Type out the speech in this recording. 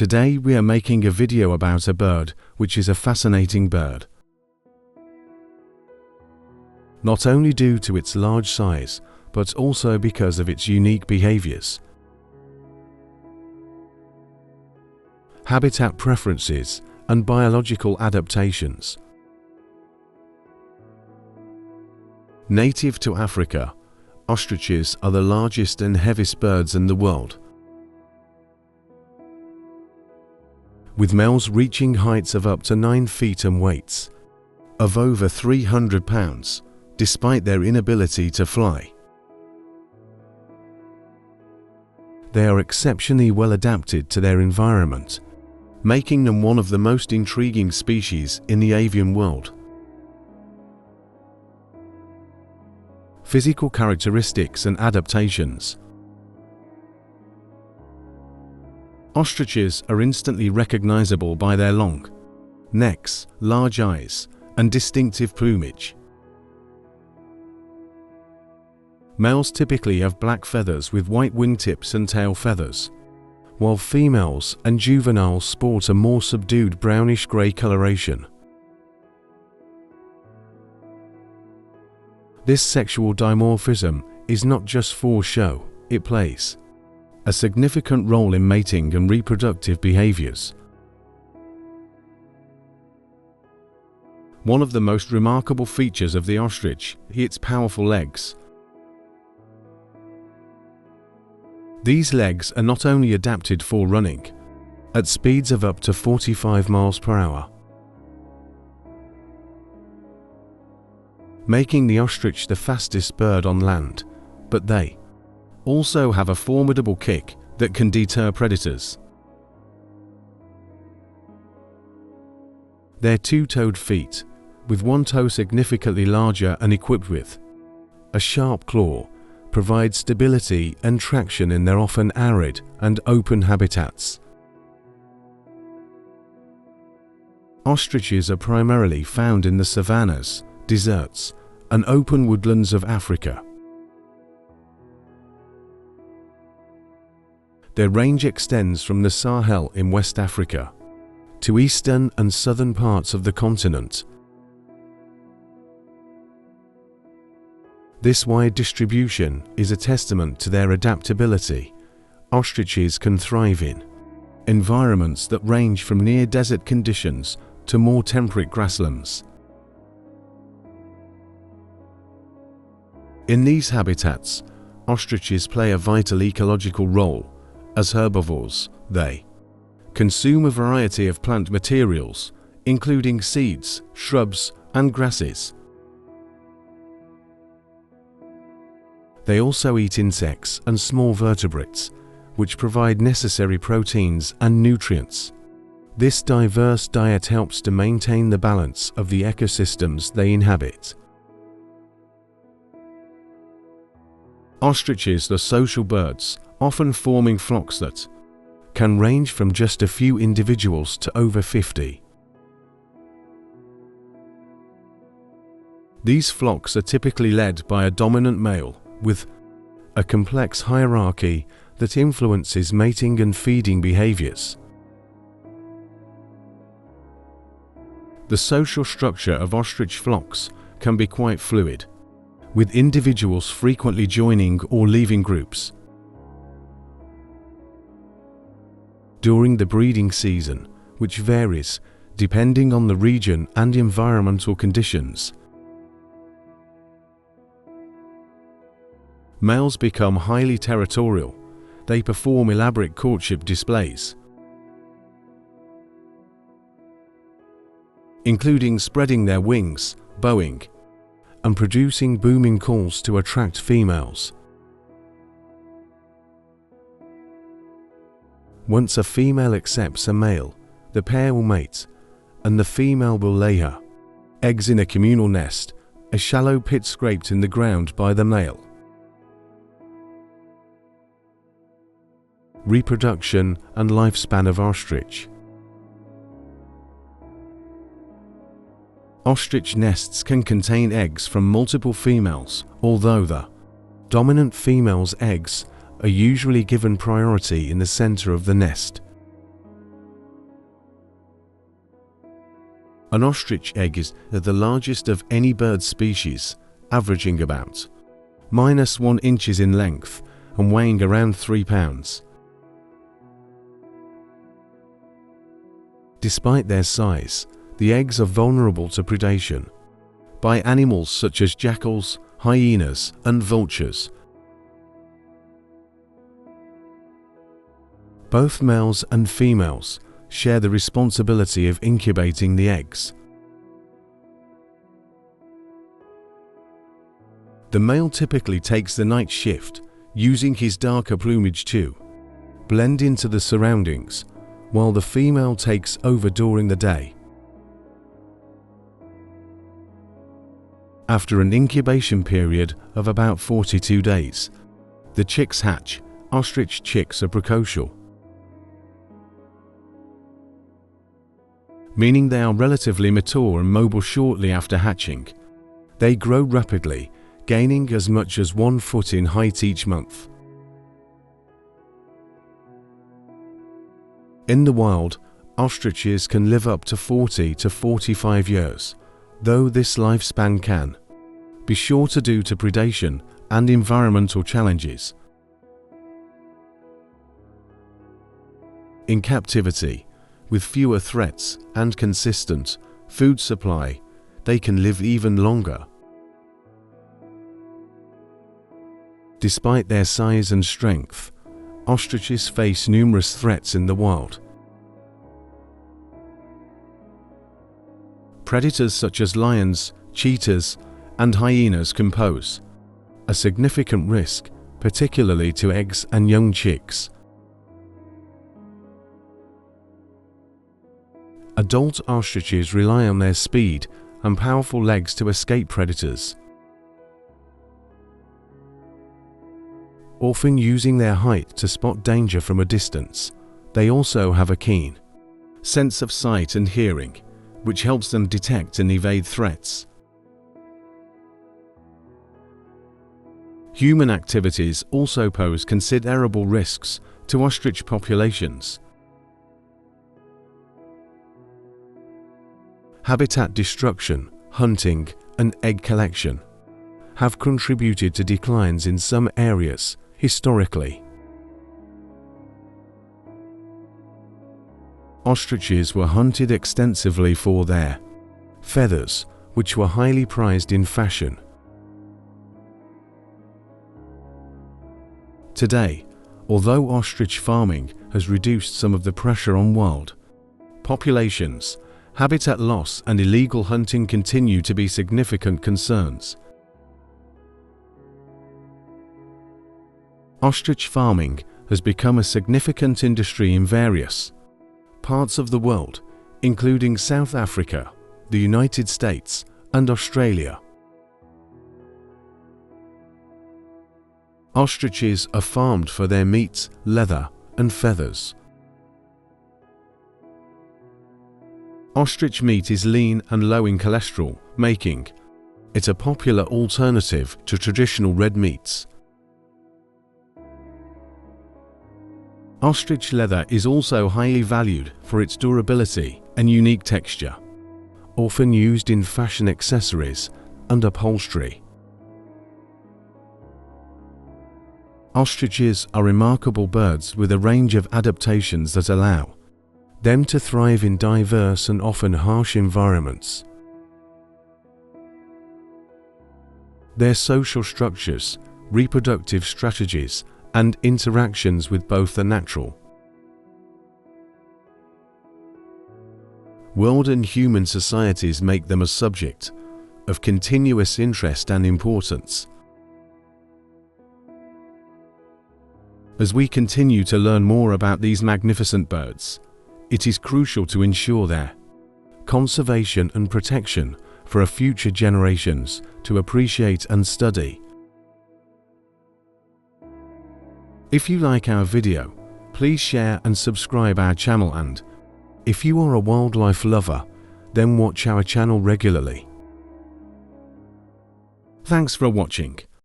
Today we are making a video about a bird which is a fascinating bird. Not only due to its large size, but also because of its unique behaviors, habitat preferences, and biological adaptations. Native to Africa, ostriches are the largest and heaviest birds in the world, with males reaching heights of up to 9 feet and weights of over 300 pounds, despite their inability to fly. They are exceptionally well adapted to their environment, making them one of the most intriguing species in the avian world. Physical characteristics and adaptations. Ostriches are instantly recognizable by their long necks, large eyes, and distinctive plumage. Males typically have black feathers with white wingtips and tail feathers, while females and juveniles sport a more subdued brownish-grey coloration. This sexual dimorphism is not just for show, it plays a significant role in mating and reproductive behaviors. One of the most remarkable features of the ostrich is its powerful legs. These legs are not only adapted for running at speeds of up to 45 miles per hour, making the ostrich the fastest bird on land, but they also have a formidable kick that can deter predators. Their two-toed feet, with one toe significantly larger and equipped with a sharp claw, provide stability and traction in their often arid and open habitats. Ostriches are primarily found in the savannas, deserts, and open woodlands of Africa. Their range extends from the Sahel in West Africa to eastern and southern parts of the continent. This wide distribution is a testament to their adaptability. Ostriches can thrive in environments that range from near desert conditions to more temperate grasslands. In these habitats, ostriches play a vital ecological role. As herbivores, they consume a variety of plant materials, including seeds, shrubs, and grasses. They also eat insects and small vertebrates, which provide necessary proteins and nutrients. This diverse diet helps to maintain the balance of the ecosystems they inhabit. Ostriches are social birds, often forming flocks that can range from just a few individuals to over 50. These flocks are typically led by a dominant male, with a complex hierarchy that influences mating and feeding behaviors. The social structure of ostrich flocks can be quite fluid, with individuals frequently joining or leaving groups. During the breeding season, which varies depending on the region and environmental conditions, males become highly territorial. They perform elaborate courtship displays, including spreading their wings, bowing, and producing booming calls to attract females. Once a female accepts a male, the pair will mate, and the female will lay her eggs in a communal nest, a shallow pit scraped in the ground by the male. Reproduction and lifespan of ostrich. Ostrich nests can contain eggs from multiple females, although the dominant female's eggs are usually given priority in the center of the nest. An ostrich egg is the largest of any bird species, averaging about -1 inches in length and weighing around 3 pounds. Despite their size, the eggs are vulnerable to predation by animals such as jackals, hyenas, and vultures. Both males and females share the responsibility of incubating the eggs. The male typically takes the night shift, using his darker plumage to blend into the surroundings, while the female takes over during the day. After an incubation period of about 42 days, the chicks hatch. Ostrich chicks are precocial, meaning they are relatively mature and mobile shortly after hatching. They grow rapidly, gaining as much as 1 foot in height each month. In the wild, ostriches can live up to 40 to 45 years, though this lifespan can be shorter due to predation and environmental challenges. In captivity, with fewer threats and consistent food supply, they can live even longer. Despite their size and strength, ostriches face numerous threats in the wild. Predators such as lions, cheetahs, and hyenas can pose a significant risk, particularly to eggs and young chicks. Adult ostriches rely on their speed and powerful legs to escape predators, often using their height to spot danger from a distance. They also have a keen sense of sight and hearing, which helps them detect and evade threats. Human activities also pose considerable risks to ostrich populations. Habitat destruction, hunting, and egg collection have contributed to declines in some areas historically. Ostriches were hunted extensively for their feathers, which were highly prized in fashion. Today, although ostrich farming has reduced some of the pressure on wild populations, habitat loss and illegal hunting continue to be significant concerns. Ostrich farming has become a significant industry in various parts of the world, including South Africa, the United States, and Australia. Ostriches are farmed for their meat, leather, and feathers. Ostrich meat is lean and low in cholesterol, making it a popular alternative to traditional red meats. Ostrich leather is also highly valued for its durability and unique texture, often used in fashion accessories and upholstery. Ostriches are remarkable birds with a range of adaptations that allow them to thrive in diverse and often harsh environments. Their social structures, reproductive strategies, and interactions with both the natural world and human societies make them a subject of continuous interest and importance. As we continue to learn more about these magnificent birds, it is crucial to ensure their conservation and protection for future generations to appreciate and study. If you like our video, please share and subscribe our channel, and if you are a wildlife lover, then watch our channel regularly. Thanks for watching.